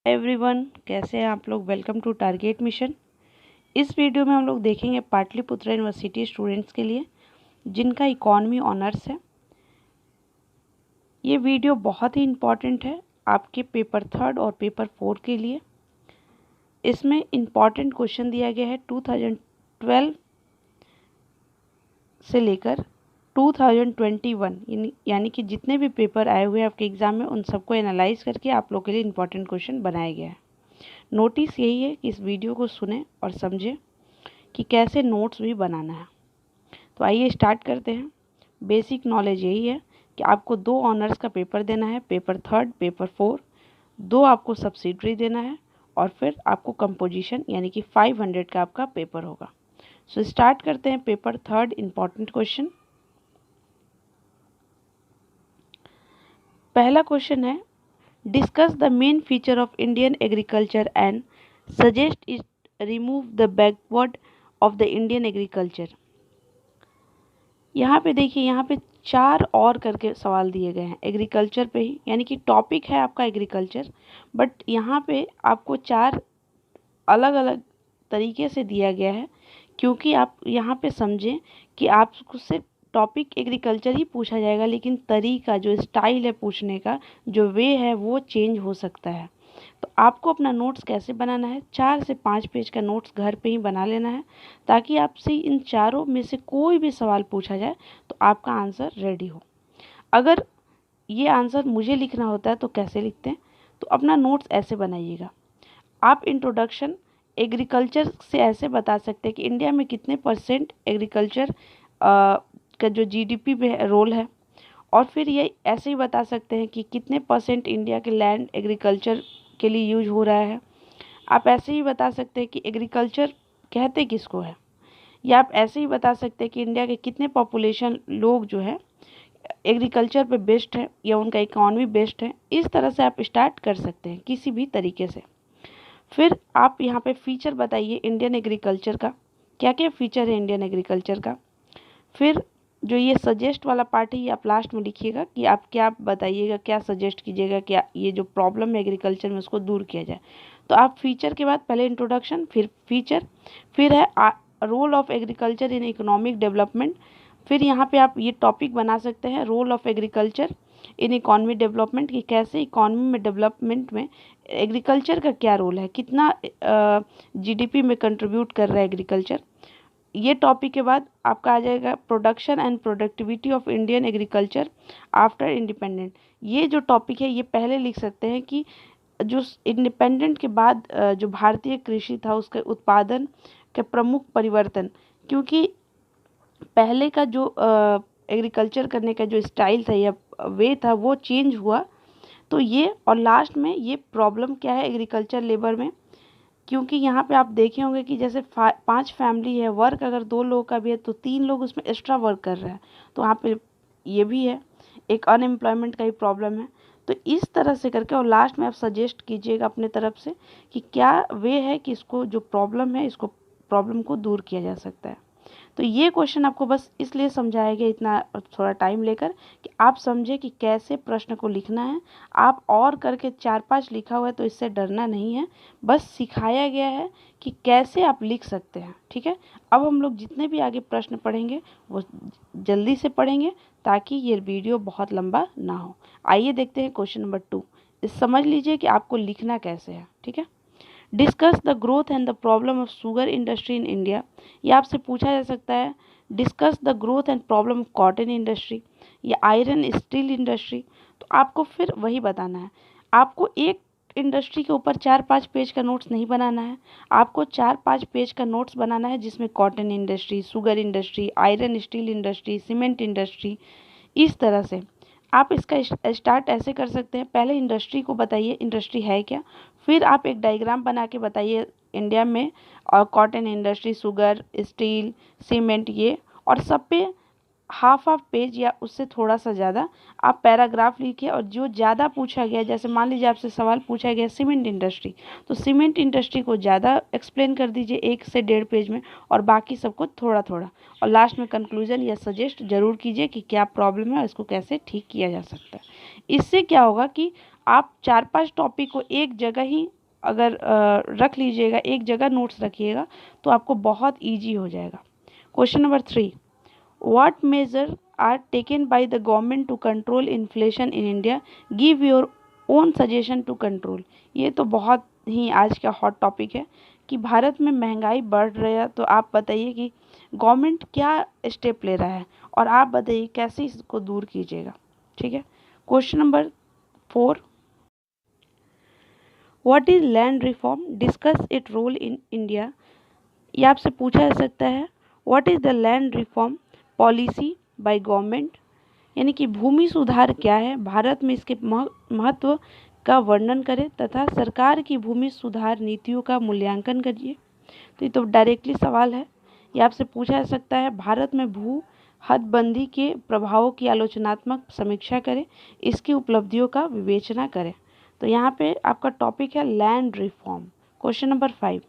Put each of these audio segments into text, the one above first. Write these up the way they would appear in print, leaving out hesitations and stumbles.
Everyone, कैसे हैं आप लोग। Welcome to Target Mission. इस वीडियो में हम लोग देखेंगे पाटलिपुत्र यूनिवर्सिटी स्टूडेंट्स के लिए जिनका इकॉनमी ऑनर्स है। ये वीडियो बहुत ही इम्पॉर्टेंट है आपके पेपर 3 और पेपर 4 के लिए। इसमें इम्पॉर्टेंट क्वेश्चन दिया गया है 2012 से लेकर 2021 यानी कि जितने भी पेपर आए हुए हैं आपके एग्ज़ाम में उन सबको एनालाइज करके आप लोग के लिए इम्पॉर्टेंट क्वेश्चन बनाया गया है। नोटिस यही है कि इस वीडियो को सुने और समझें कि कैसे नोट्स भी बनाना है। तो आइए स्टार्ट करते हैं। बेसिक नॉलेज यही है कि आपको 2 ऑनर्स का पेपर देना है, पेपर 3, पेपर 4, 2 आपको सब्सिडरी देना है और फिर आपको कंपोजिशन यानी कि 500 का आपका पेपर होगा। सो स्टार्ट करते हैं पेपर 3। इम्पॉर्टेंट क्वेश्चन, पहला क्वेश्चन है, discuss the main feature of Indian agriculture and suggest it remove the backward of the Indian agriculture. यहाँ पे देखिए, यहाँ पे 4 और करके सवाल दिए गए हैं एग्रीकल्चर पे ही, यानी कि टॉपिक है आपका एग्रीकल्चर, बट यहाँ पे आपको 4 अलग अलग तरीके से दिया गया है क्योंकि आप यहाँ पे समझें कि आपको से टॉपिक एग्रीकल्चर ही पूछा जाएगा, लेकिन तरीका जो स्टाइल है पूछने का, जो वे है वो चेंज हो सकता है। तो आपको अपना नोट्स कैसे बनाना है, 4 से 5 पेज का नोट्स घर पे ही बना लेना है ताकि आपसे इन चारों में से कोई भी सवाल पूछा जाए तो आपका आंसर रेडी हो। अगर ये आंसर मुझे लिखना होता है तो कैसे लिखते हैं, तो अपना नोट्स ऐसे बनाइएगा। आप इंट्रोडक्शन एग्रीकल्चर से ऐसे बता सकते हैं कि इंडिया में कितने % एग्रीकल्चर का जो जीडीपी में रोल है, और फिर ये ऐसे ही बता सकते हैं कि कितने % इंडिया के लैंड एग्रीकल्चर के लिए यूज हो रहा है। आप ऐसे ही बता सकते हैं कि एग्रीकल्चर कहते किसको है, या आप ऐसे ही बता सकते हैं कि इंडिया के कितने पॉपुलेशन लोग जो है एग्रीकल्चर पे बेस्ड है या उनका इकॉनमी बेस्ड है। इस तरह से आप स्टार्ट कर सकते हैं किसी भी तरीके से। फिर आप यहाँ पे फीचर बताइए इंडियन एग्रीकल्चर का, क्या क्या फीचर है इंडियन एग्रीकल्चर का। फिर जो ये सजेस्ट वाला पार्ट है ये आप लास्ट में लिखिएगा कि आप क्या बताइएगा, क्या सजेस्ट कीजिएगा, क्या ये जो प्रॉब्लम है एग्रीकल्चर में उसको दूर किया जाए। तो आप फीचर के बाद पहले इंट्रोडक्शन, फिर फीचर, फिर है role of agriculture in economic development. फिर यहाँ पे आप ये टॉपिक बना सकते हैं role of agriculture in economy development, कि कैसे इकॉनमी में डेवलपमेंट में एग्रीकल्चर का क्या रोल है, कितना जीडीपी में कंट्रीब्यूट कर रहा है एग्रीकल्चर। ये टॉपिक के बाद आपका आ जाएगा production and productivity of Indian agriculture after independent. ये जो टॉपिक है ये पहले लिख सकते हैं कि जो इंडिपेंडेंट के बाद जो भारतीय कृषि था उसके उत्पादन के प्रमुख परिवर्तन, क्योंकि पहले का जो एग्रीकल्चर करने का जो स्टाइल था या वे था वो चेंज हुआ। तो ये, और लास्ट में ये प्रॉब्लम क्या है एग्रीकल्चर लेबर में, क्योंकि यहाँ पे आप देखे होंगे कि जैसे 5 फैमिली है, वर्क अगर 2 लोगों का भी है तो 3 लोग उसमें एक्स्ट्रा वर्क कर रहे हैं, तो वहाँ पे ये भी है, एक अनएम्प्लॉयमेंट का ही प्रॉब्लम है। तो इस तरह से करके, और लास्ट में आप सजेस्ट कीजिएगा अपने तरफ से कि क्या वे है कि इसको जो प्रॉब्लम है इसको प्रॉब्लम को दूर किया जा सकता है। तो ये क्वेश्चन आपको बस इसलिए समझाया गया इतना थोड़ा टाइम लेकर कि आप समझे कि कैसे प्रश्न को लिखना है। आप और करके 4-5 लिखा हुआ है तो इससे डरना नहीं है, बस सिखाया गया है कि कैसे आप लिख सकते हैं। ठीक है, अब हम लोग जितने भी आगे प्रश्न पढ़ेंगे वो जल्दी से पढ़ेंगे ताकि ये वीडियो बहुत लंबा ना हो। आइए देखते हैं क्वेश्चन नंबर 2। समझ लीजिए कि आपको लिखना कैसे है। ठीक है, discuss the growth and the problem of sugar industry in India. ये आपसे पूछा जा सकता है। Discuss the growth and problem of cotton industry या आयरन स्टील इंडस्ट्री। तो आपको फिर वही बताना है। आपको एक इंडस्ट्री के ऊपर 4-5 पेज का नोट्स नहीं बनाना है, आपको 4-5 पेज का नोट्स बनाना है जिसमें cotton industry, sugar industry, iron steel industry, cement industry, इस तरह से। आप इसका स्टार्ट ऐसे कर सकते हैं, पहले इंडस्ट्री को बताइए इंडस्ट्री है क्या, फिर आप एक डायग्राम बना के बताइए इंडिया में और cotton industry, sugar, steel, cement ये, और सब पे हाफ पेज या उससे थोड़ा सा ज़्यादा आप पैराग्राफ लिखिए। और जो ज़्यादा पूछा गया, जैसे मान लीजिए आपसे सवाल पूछा गया सीमेंट इंडस्ट्री, तो सीमेंट इंडस्ट्री को ज़्यादा एक्सप्लेन कर दीजिए 1 से 1.5 पेज में, और बाकी सबको थोड़ा थोड़ा, और लास्ट में कंक्लूजन या सजेस्ट ज़रूर कीजिए कि क्या प्रॉब्लम है और इसको कैसे ठीक किया जा सकता है। इससे क्या होगा कि आप 4-5 टॉपिक को एक जगह ही अगर रख लीजिएगा, एक जगह नोट्स रखिएगा, तो आपको बहुत ईजी हो जाएगा। Question number 3, what major are taken by the government to control inflation in India, give your own suggestion to control. ये तो बहुत ही आज का हॉट टॉपिक है कि भारत में महंगाई बढ़ रही है, तो आप बताइए कि गवर्नमेंट क्या स्टेप ले रहा है और आप बताइए कैसे इसको दूर कीजिएगा। ठीक है। Question number 4, what is land reform, discuss it role in India. ये आपसे पूछा जा सकता है। What is the land reform policy by government, यानी कि भूमि सुधार क्या है, भारत में इसके महत्व का वर्णन करें तथा सरकार की भूमि सुधार नीतियों का मूल्यांकन करिए। तो ये तो डायरेक्टली सवाल है। ये आपसे पूछा जा सकता है, भारत में भू हदबंदी के प्रभावों की आलोचनात्मक समीक्षा करें, इसकी उपलब्धियों का विवेचना करें। तो यहाँ पे आपका टॉपिक है land reform. Question number 5,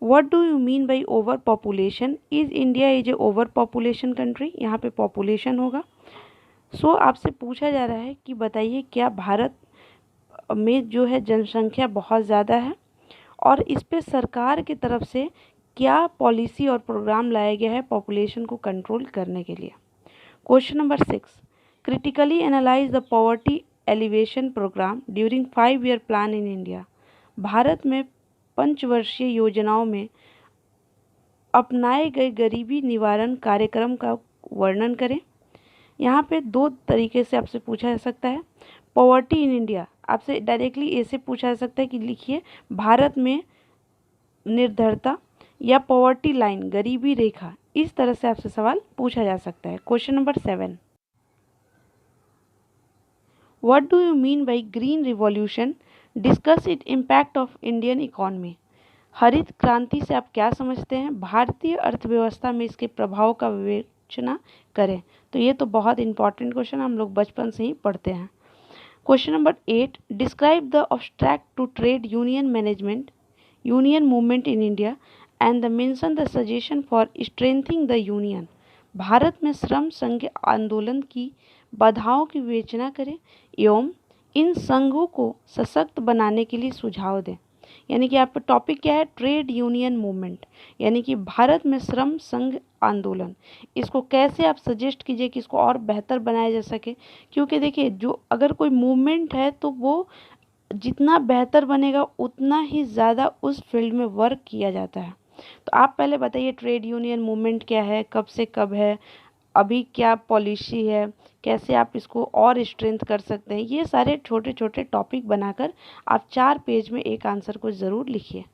what do you mean by over population, is India is a over population country. यहाँ पे पॉपुलेशन होगा। आपसे पूछा जा रहा है कि बताइए क्या भारत में जो है जनसंख्या बहुत ज़्यादा है और इस पे सरकार की तरफ से क्या पॉलिसी और प्रोग्राम लाया गया है पॉपुलेशन को कंट्रोल करने के लिए। Question number 6, critically analyse the poverty alleviation programme during 5-year plan in India. Bharat में 5 वर्षीय योजनाओं में अपनाए गए गरीबी निवारण कार्यक्रम का वर्णन करें। यहाँ पे 2 तरीके से आपसे पूछा जा सकता है। पॉवर्टी इन इंडिया आपसे डायरेक्टली ऐसे पूछा जा सकता है कि लिखिए भारत में निर्धरता या पॉवर्टी लाइन गरीबी रेखा, इस तरह से आपसे सवाल पूछा जा सकता है। Question number 7, what do you mean by green revolution, discuss it impact of Indian economy. हरित क्रांति से आप क्या समझते हैं, भारतीय अर्थव्यवस्था में इसके प्रभाव का विवेचना करें। तो ये तो बहुत इंपॉर्टेंट क्वेश्चन, हम लोग बचपन से ही पढ़ते हैं। Question number 8, describe the obstruct to trade union management union movement in India and the mention the suggestion for strengthening the union. Bharat में श्रम संघ आंदोलन की बाधाओं की विवेचना करें एवं इन संघों को सशक्त बनाने के लिए सुझाव दें। यानी कि आपका टॉपिक क्या है, ट्रेड यूनियन मूवमेंट, यानी कि भारत में श्रम संघ आंदोलन, इसको कैसे आप सजेस्ट कीजिए कि इसको और बेहतर बनाया जा सके। क्योंकि देखिए जो अगर कोई मूवमेंट है तो वो जितना बेहतर बनेगा उतना ही ज़्यादा उस फील्ड में वर्क किया जाता है। तो आप पहले बताइए ट्रेड यूनियन मूवमेंट क्या है, कब से कब है, अभी क्या पॉलिसी है, कैसे आप इसको और स्ट्रेंथ कर सकते हैं। ये सारे छोटे छोटे टॉपिक बनाकर आप 4 पेज में एक आंसर को ज़रूर लिखिए।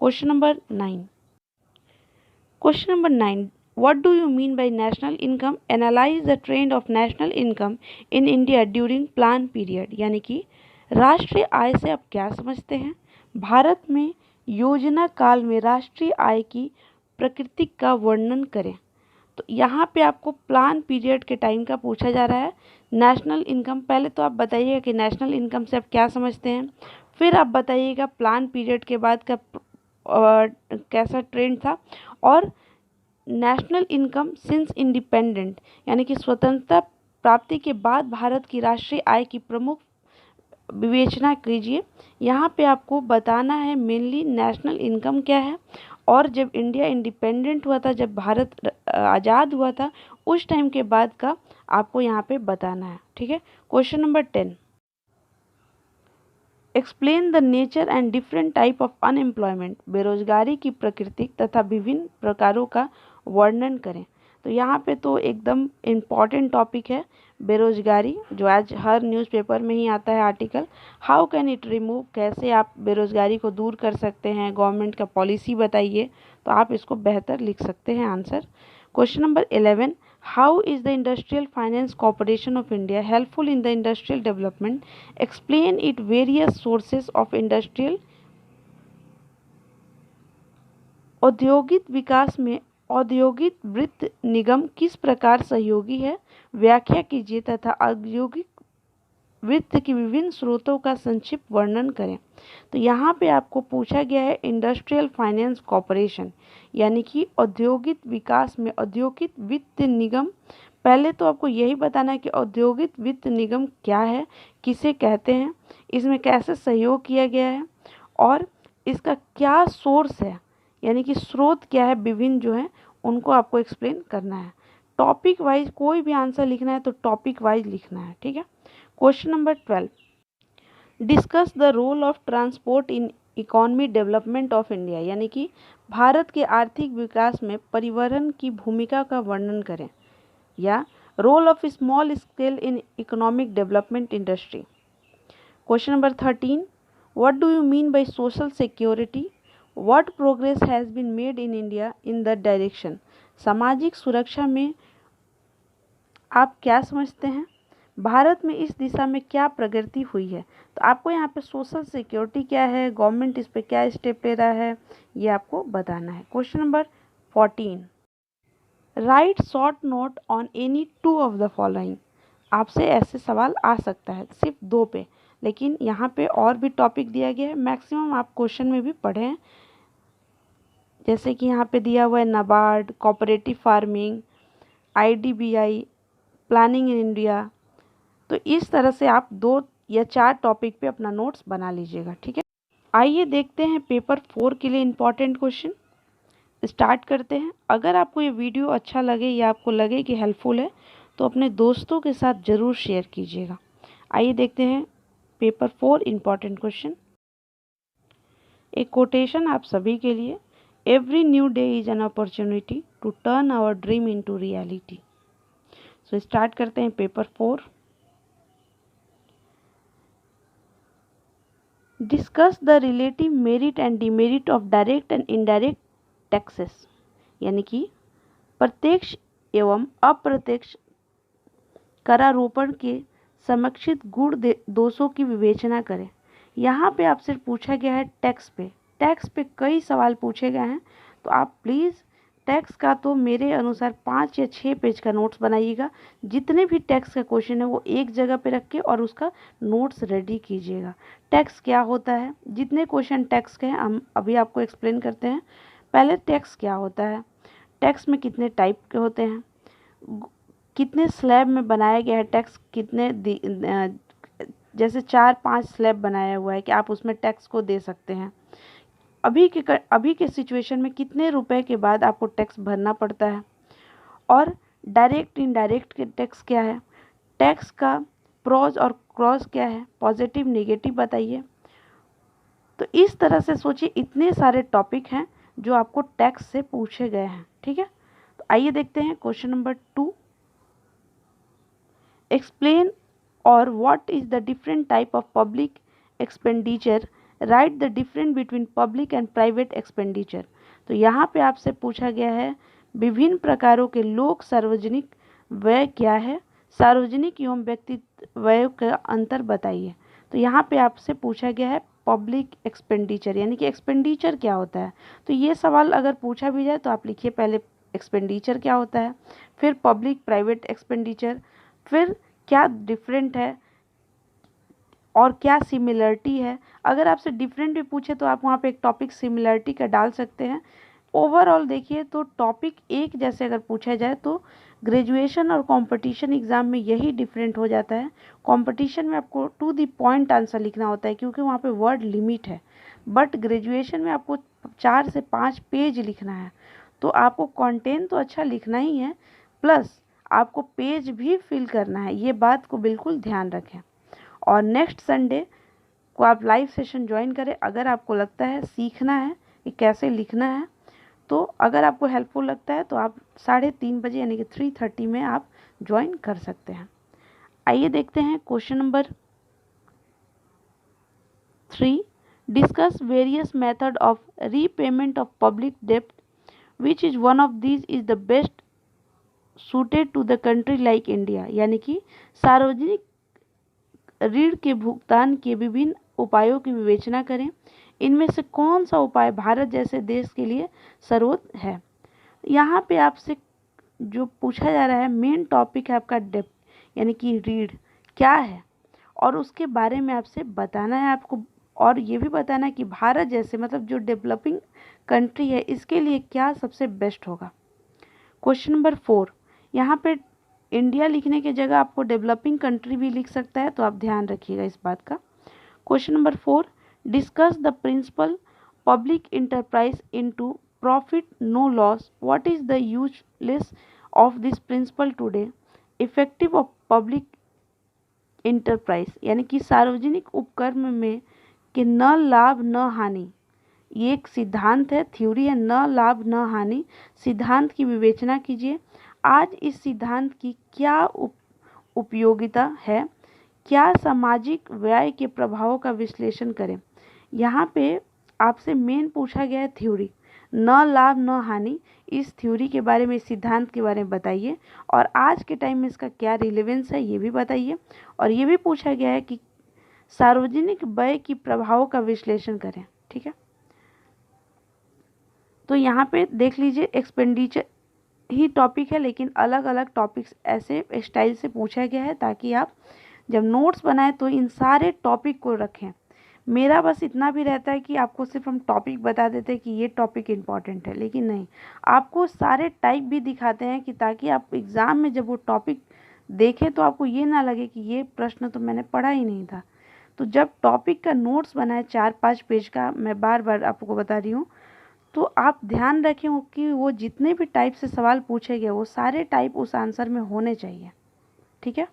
Question number 9, what do you mean bye national income, analyse the trend of national income in India during plan period. यानी कि राष्ट्रीय आय से आप क्या समझते हैं, भारत में योजना काल में राष्ट्रीय आय की प्रकृति का वर्णन करें। तो यहाँ पे आपको प्लान पीरियड के टाइम का पूछा जा रहा है। नेशनल इनकम, पहले तो आप बताइएगा कि नेशनल इनकम से आप क्या समझते हैं, फिर आप बताइएगा प्लान पीरियड के बाद का कैसा ट्रेंड था, और नेशनल इनकम सिंस इंडिपेंडेंट यानी कि स्वतंत्रता प्राप्ति के बाद भारत की राष्ट्रीय आय की प्रमुख विवेचना कीजिए। यहाँ पे आपको बताना है मेनली नेशनल इनकम क्या है, और जब इंडिया इंडिपेंडेंट हुआ था, जब भारत आज़ाद हुआ था, उस टाइम के बाद का आपको यहाँ पे बताना है। ठीक है। Question number 10, explain the nature and different type of unemployment, बेरोजगारी की प्रकृति तथा विभिन्न प्रकारों का वर्णन करें। तो यहाँ पे तो एकदम इम्पॉर्टेंट टॉपिक है बेरोजगारी, जो आज हर न्यूज़पेपर में ही आता है article. How can it remove, कैसे आप बेरोजगारी को दूर कर सकते हैं, गवर्नमेंट का पॉलिसी बताइए, तो आप इसको बेहतर लिख सकते हैं answer. Question number 11, how is the industrial finance corporation of India helpful in the industrial development, explain it various sources of industrial. औद्योगिक विकास में औद्योगिक वित्त निगम किस प्रकार सहयोगी है, व्याख्या कीजिए तथा औद्योगिक वित्त की विभिन्न स्रोतों का संक्षिप्त वर्णन करें। तो यहाँ पे आपको पूछा गया है इंडस्ट्रियल फाइनेंस कॉर्पोरेशन, यानी कि औद्योगिक विकास में औद्योगिक वित्त निगम पहले तो आपको यही बताना है कि औद्योगिक वित्त निगम क्या है, किसे कहते हैं, इसमें कैसे सहयोग किया गया है और इसका क्या सोर्स है, यानी कि स्रोत क्या है, विभिन्न जो है उनको आपको एक्सप्लेन करना है। टॉपिक वाइज कोई भी आंसर लिखना है तो टॉपिक वाइज लिखना है, ठीक है। Question number 12, discuss the role of transport in economy development of India, यानी कि भारत के आर्थिक विकास में परिवहन की भूमिका का वर्णन करें, या role of small scale in economic development industry. Question number 13, what do you mean by social security, what progress has been made in India in the direction, सामाजिक सुरक्षा में आप क्या समझते हैं, भारत में इस दिशा में क्या प्रगति हुई है। तो आपको यहाँ पे सोशल सिक्योरिटी क्या है, गवर्नमेंट इस पे क्या स्टेप ले रहा है, ये आपको बताना है। Question number 14, right short note on any two of the following, आपसे ऐसे सवाल आ सकता है सिर्फ 2 पे, लेकिन यहाँ पे और भी टॉपिक दिया गया है, मैक्सिमम आप क्वेश्चन में भी पढ़े हैं, जैसे कि यहाँ पे दिया हुआ है NABARD, cooperative farming, IDBI, planning in India. तो इस तरह से आप 2 या 4 टॉपिक पे अपना नोट्स बना लीजिएगा, ठीक है। आइए देखते हैं पेपर 4 के लिए इम्पॉर्टेंट क्वेश्चन, स्टार्ट करते हैं। अगर आपको ये वीडियो अच्छा लगे या आपको लगे कि हेल्पफुल है तो अपने दोस्तों के साथ ज़रूर शेयर कीजिएगा। आइए देखते हैं पेपर 4 इम्पॉर्टेंट क्वेश्चन। एक कोटेशन आप सभी के लिए, every new day is an opportunity to turn our dream into reality. So start करते हैं paper 4। Discuss the relative merit and demerit of direct and indirect taxes, यानी कि प्रत्यक्ष एवं अप्रत्यक्ष करारोपण के समक्षित गुण दोषों की विवेचना करें। यहाँ पे आपसे पूछा गया है टैक्स पे, टैक्स पे कई सवाल पूछे गए हैं, तो आप प्लीज़ टैक्स का तो मेरे अनुसार 5 या 6 पेज का नोट्स बनाइएगा। जितने भी टैक्स का क्वेश्चन है वो एक जगह पे रख के और उसका नोट्स रेडी कीजिएगा। टैक्स क्या होता है, जितने क्वेश्चन टैक्स के हैं हम अभी आपको एक्सप्लेन करते हैं। पहले टैक्स क्या होता है, टैक्स में कितने टाइप के होते हैं, कितने स्लैब में बनाया गया है टैक्स, कितने जैसे 4-5 स्लैब बनाया हुआ है कि आप उसमें टैक्स को दे सकते हैं। अभी के सिचुएशन में कितने रुपए के बाद आपको टैक्स भरना पड़ता है, और डायरेक्ट इनडायरेक्ट के टैक्स क्या है, टैक्स का प्रोज और क्रॉस क्या है, पॉजिटिव नेगेटिव बताइए। तो इस तरह से सोचिए, इतने सारे टॉपिक हैं जो आपको टैक्स से पूछे गए हैं, ठीक है। तो आइए देखते हैं क्वेश्चन नंबर 2, एक्सप्लेन और what is the different type of public expenditure, right the difference between public and private expenditure. तो यहाँ पे आपसे पूछा गया है विभिन्न प्रकारों के लोक सार्वजनिक व्यय क्या है, सार्वजनिक एवं व्यक्तिगत व्यय का अंतर बताइए। तो यहाँ पे आपसे पूछा गया है पब्लिक एक्सपेंडिचर, यानी कि एक्सपेंडिचर क्या होता है। तो ये सवाल अगर पूछा भी जाए तो आप लिखिए पहले एक्सपेंडिचर क्या होता है, फिर पब्लिक प्राइवेट एक्सपेंडिचर, फिर क्या डिफरेंट है और क्या सिमिलरिटी है। अगर आपसे डिफरेंट भी पूछे तो आप वहाँ पे एक टॉपिक सिमिलरिटी का डाल सकते हैं। ओवरऑल देखिए तो टॉपिक एक जैसे अगर पूछा जाए तो ग्रेजुएशन और कंपटीशन एग्ज़ाम में यही डिफरेंट हो जाता है। कंपटीशन में आपको टू द पॉइंट आंसर लिखना होता है क्योंकि वहाँ पे वर्ड लिमिट है, बट ग्रेजुएशन में आपको 4 से 5 पेज लिखना है। तो आपको कंटेंट तो अच्छा लिखना ही है, प्लस आपको पेज भी फिल करना है, ये बात को बिल्कुल ध्यान रखें। और नेक्स्ट संडे को आप लाइव सेशन ज्वाइन करें अगर आपको लगता है सीखना है कि कैसे लिखना है। तो अगर आपको हेल्पफुल लगता है तो आप 3:30 बजे यानी कि 3:30 में आप ज्वाइन कर सकते हैं। आइए देखते हैं question number 3, discuss various method of repayment of public डेब्ट, which is one of these is the best suited to the country like India, यानी कि सार्वजनिक ऋण के भुगतान के विभिन्न उपायों की विवेचना करें। इनमें से कौन सा उपाय भारत जैसे देश के लिए सर्वोत्तम है। यहाँ पे आपसे जो पूछा जा रहा है मेन टॉपिक है आपका डेब्ट, यानी कि ऋण क्या है, और उसके बारे में आपसे बताना है आपको, और ये भी बताना है कि भारत जैसे मतलब जो डेवलपिंग कंट्री है इसके लिए क्या सबसे बेस्ट होगा। क्वेश्चन नंबर 4, यहाँ पे इंडिया लिखने की जगह आपको डेवलपिंग कंट्री भी लिख सकता है, तो आप ध्यान रखिएगा इस बात का। Question number 4, discuss the principle public enterprise into profit no loss, what is the useless of this principle today, effective of public enterprise यानी कि सार्वजनिक उपक्रम में कि न लाभ न हानि, ये एक सिद्धांत है, थ्योरी है, न लाभ न हानि सिद्धांत की विवेचना कीजिए। आज इस सिद्धांत की क्या उपयोगिता है, क्या सामाजिक व्यय के प्रभावों का विश्लेषण करें। यहाँ पे आपसे मेन पूछा गया है थ्योरी, न लाभ न हानि, इस थ्योरी के बारे में, इस सिद्धांत के बारे में बताइए और आज के टाइम में इसका क्या रिलेवेंस है ये भी बताइए। और ये भी पूछा गया है कि सार्वजनिक व्यय की प्रभावों का विश्लेषण करें। ठीक है, तो यहाँ पे देख लीजिए एक्सपेंडिचर ही टॉपिक है, लेकिन अलग अलग टॉपिक्स ऐसे स्टाइल से पूछा गया है ताकि आप जब नोट्स बनाएं तो इन सारे टॉपिक को रखें। मेरा बस इतना भी रहता है कि आपको सिर्फ हम टॉपिक बता देते हैं कि ये टॉपिक इम्पॉर्टेंट है, लेकिन नहीं, आपको सारे टाइप भी दिखाते हैं कि ताकि आप एग्ज़ाम में जब वो टॉपिक देखें तो आपको ये ना लगे कि ये प्रश्न तो मैंने पढ़ा ही नहीं था। तो जब टॉपिक का नोट्स बनाए 4-5 पेज का, मैं बार बार आपको बता रही हूँ, तो आप ध्यान रखें कि वो जितने भी टाइप से सवाल पूछे गए वो सारे टाइप उस आंसर में होने चाहिए। ठीक है,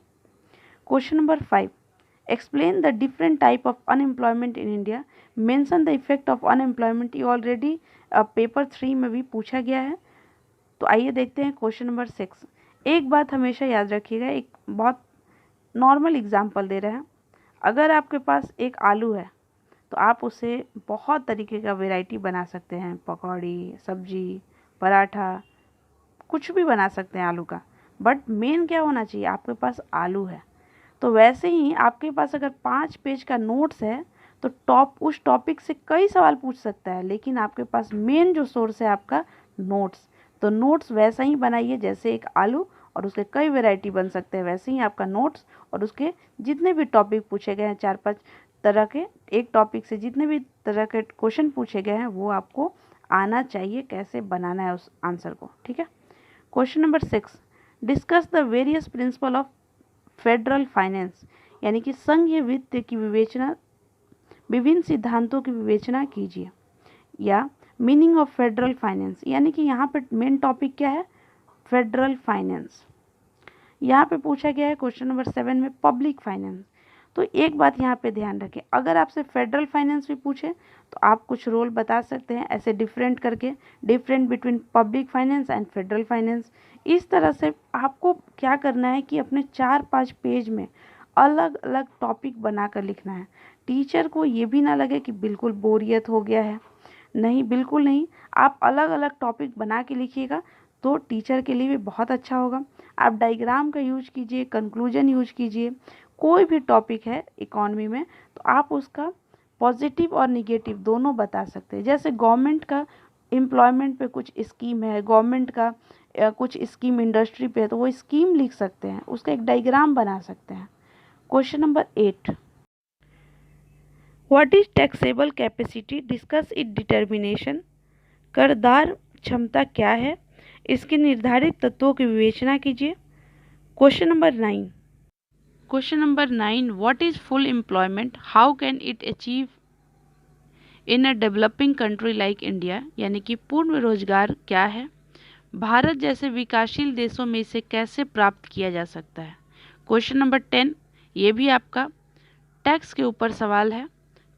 question number 5, explain the different type of unemployment in India, mention the effect of unemployment, ये ऑलरेडी पेपर 3 में भी पूछा गया है। तो आइए देखते हैं क्वेश्चन नंबर 6। एक बात हमेशा याद रखिएगा, एक बहुत नॉर्मल एग्जाम्पल दे रहे हैं। अगर आपके पास एक आलू है तो आप उसे बहुत तरीके का वैरायटी बना सकते हैं, पकौड़ी, सब्जी, पराठा, कुछ भी बना सकते हैं आलू का, बट मेन क्या होना चाहिए, आपके पास आलू है। तो वैसे ही आपके पास अगर 5 पेज का नोट्स है तो उस टॉपिक से कई सवाल पूछ सकता है, लेकिन आपके पास मेन जो सोर्स है आपका नोट्स, तो नोट्स वैसा ही बनाइए जैसे एक आलू और उसके कई वैरायटी बन सकते हैं, वैसे ही आपका नोट्स और उसके जितने भी टॉपिक पूछे गए हैं 4-5 तरह के, एक टॉपिक से जितने भी तरह के क्वेश्चन पूछे गए हैं वो आपको आना चाहिए, कैसे बनाना है उस आंसर को। ठीक है, question number 6, discuss the various principle of federal finance यानी कि संघीय वित्त की विवेचना, विभिन्न सिद्धांतों की विवेचना कीजिए। या मीनिंग ऑफ फेडरल फाइनेंस यानी कि यहाँ पे मेन टॉपिक क्या है, फेडरल फाइनेंस। यहाँ पे पूछा गया है क्वेश्चन नंबर 7 में पब्लिक फाइनेंस। तो एक बात यहाँ पे ध्यान रखें, अगर आपसे फेडरल फाइनेंस भी पूछे तो आप कुछ रोल बता सकते हैं ऐसे डिफरेंट करके, different between public finance and federal finance. इस तरह से आपको क्या करना है कि अपने 4-5 पेज में अलग अलग टॉपिक बनाकर लिखना है। टीचर को ये भी ना लगे कि बिल्कुल बोरियत हो गया है, नहीं, बिल्कुल नहीं, आप अलग अलग टॉपिक बना के लिखिएगा तो टीचर के लिए भी बहुत अच्छा होगा। आप डायग्राम का यूज कीजिए, कंक्लूजन यूज कीजिए, कोई भी टॉपिक है इकोनॉमी में तो आप उसका पॉजिटिव और निगेटिव दोनों बता सकते हैं। जैसे गवर्नमेंट का एम्प्लॉयमेंट पे कुछ स्कीम है, गवर्नमेंट का कुछ स्कीम इंडस्ट्री पे है, तो वो स्कीम लिख सकते हैं, उसका एक डायग्राम बना सकते हैं। Question number 8, what is taxable capacity, discuss it determination, करदार क्षमता क्या है, इसके निर्धारित तत्वों की विवेचना कीजिए। Question number 9, what is full employment, how can it achieve in a developing country like India यानी कि पूर्ण रोजगार क्या है, भारत जैसे विकासशील देशों में इसे कैसे प्राप्त किया जा सकता है। क्वेश्चन नंबर 10, ये भी आपका टैक्स के ऊपर सवाल है,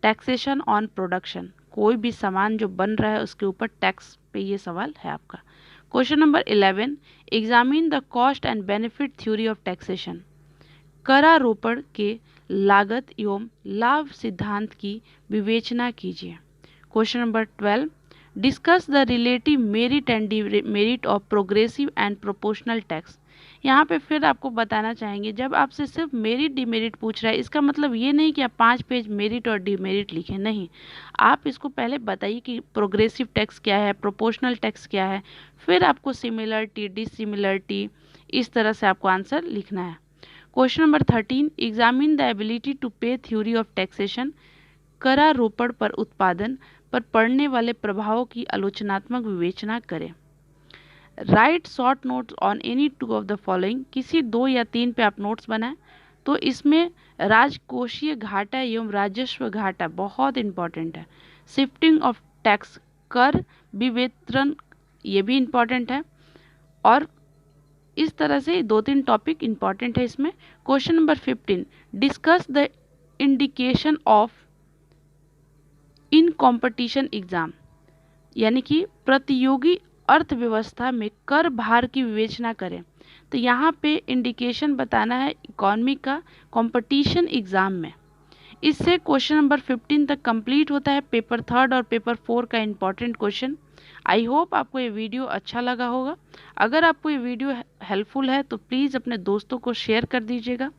टैक्सेशन ऑन प्रोडक्शन, कोई भी सामान जो बन रहा है उसके ऊपर टैक्स पे ये सवाल है आपका। Question number 11, examine the cost and benefit theory of taxation, करारोपण के लागत एवं लाभ सिद्धांत की विवेचना कीजिए। Question number 12, discuss the relative merit and demerit of progressive and proportional tax. यहाँ पे फिर आपको बताना चाहेंगे, जब आपसे सिर्फ मेरिट डिमेरिट पूछ रहा है इसका मतलब ये नहीं कि आप 5 पेज मेरिट और डिमेरिट लिखें, नहीं, आप इसको पहले बताइए कि प्रोग्रेसिव टैक्स क्या है, प्रोपोर्शनल टैक्स क्या है, फिर आपको सिमिलरिटी, डिसिमिलरिटी, इस तरह से आपको आंसर लिखना है। Question number 13, examine the ability to pay theory of taxation, करारोपण पर उत्पादन पर पड़ने वाले प्रभावों की आलोचनात्मक विवेचना करें। Right short notes on any two of the following, किसी 2 या 3 पे आप नोट्स बनाएं। तो इसमें राजकोषीय घाटा एवं राजस्व घाटा बहुत इंपॉर्टेंट है। शिफ्टिंग ऑफ टैक्स, कर विवेचन, ये भी इंपॉर्टेंट है। और इस तरह से 2-3 टॉपिक इंपॉर्टेंट है इसमें। Question number 15, discuss the indication of in competition exam, यानी कि प्रतियोगी अर्थव्यवस्था में कर भार की विवेचना करें। तो यहाँ पे इंडिकेशन बताना है इकोनॉमी का कंपटीशन एग्जाम में। इससे क्वेश्चन नंबर 15 तक कंप्लीट होता है पेपर 3 और पेपर 4 का इंपॉर्टेंट क्वेश्चन। आई होप आपको ये वीडियो अच्छा लगा होगा। अगर आपको ये वीडियो हेल्पफुल है तो प्लीज़ अपने दोस्तों को शेयर कर दीजिएगा।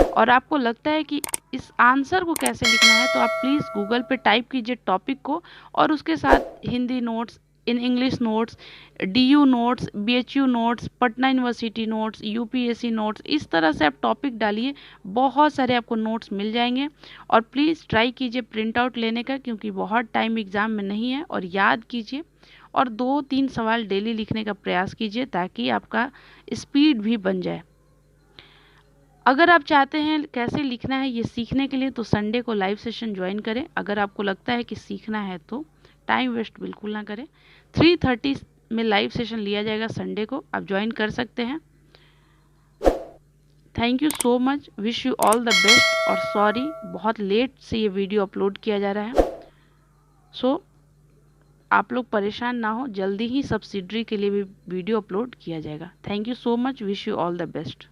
और आपको लगता है कि इस आंसर को कैसे लिखना है तो आप प्लीज़ गूगल पे टाइप कीजिए टॉपिक को, और उसके साथ Hindi notes, in English notes, DU notes, BHU notes, Patna university notes, UPSC notes, इस तरह से आप टॉपिक डालिए, बहुत सारे आपको नोट्स मिल जाएंगे। और प्लीज़ ट्राई कीजिए प्रिंट आउट लेने का, क्योंकि बहुत टाइम एग्ज़ाम में नहीं है। और याद कीजिए और 2-3 सवाल डेली लिखने का प्रयास कीजिए ताकि आपका स्पीड भी बन जाए। अगर आप चाहते हैं कैसे लिखना है ये सीखने के लिए तो संडे को लाइव सेशन ज्वाइन करें। अगर आपको लगता है कि सीखना है तो टाइम वेस्ट बिल्कुल ना करें। 3:30 में लाइव सेशन लिया जाएगा संडे को, आप ज्वाइन कर सकते हैं। Thank you so much, wish you all the best. और सॉरी बहुत लेट से ये वीडियो अपलोड किया जा रहा है। सो आप लोग परेशान ना हो, जल्दी ही सब्सिडरी के लिए भी वीडियो अपलोड किया जाएगा। Thank you so much, wish you all the best.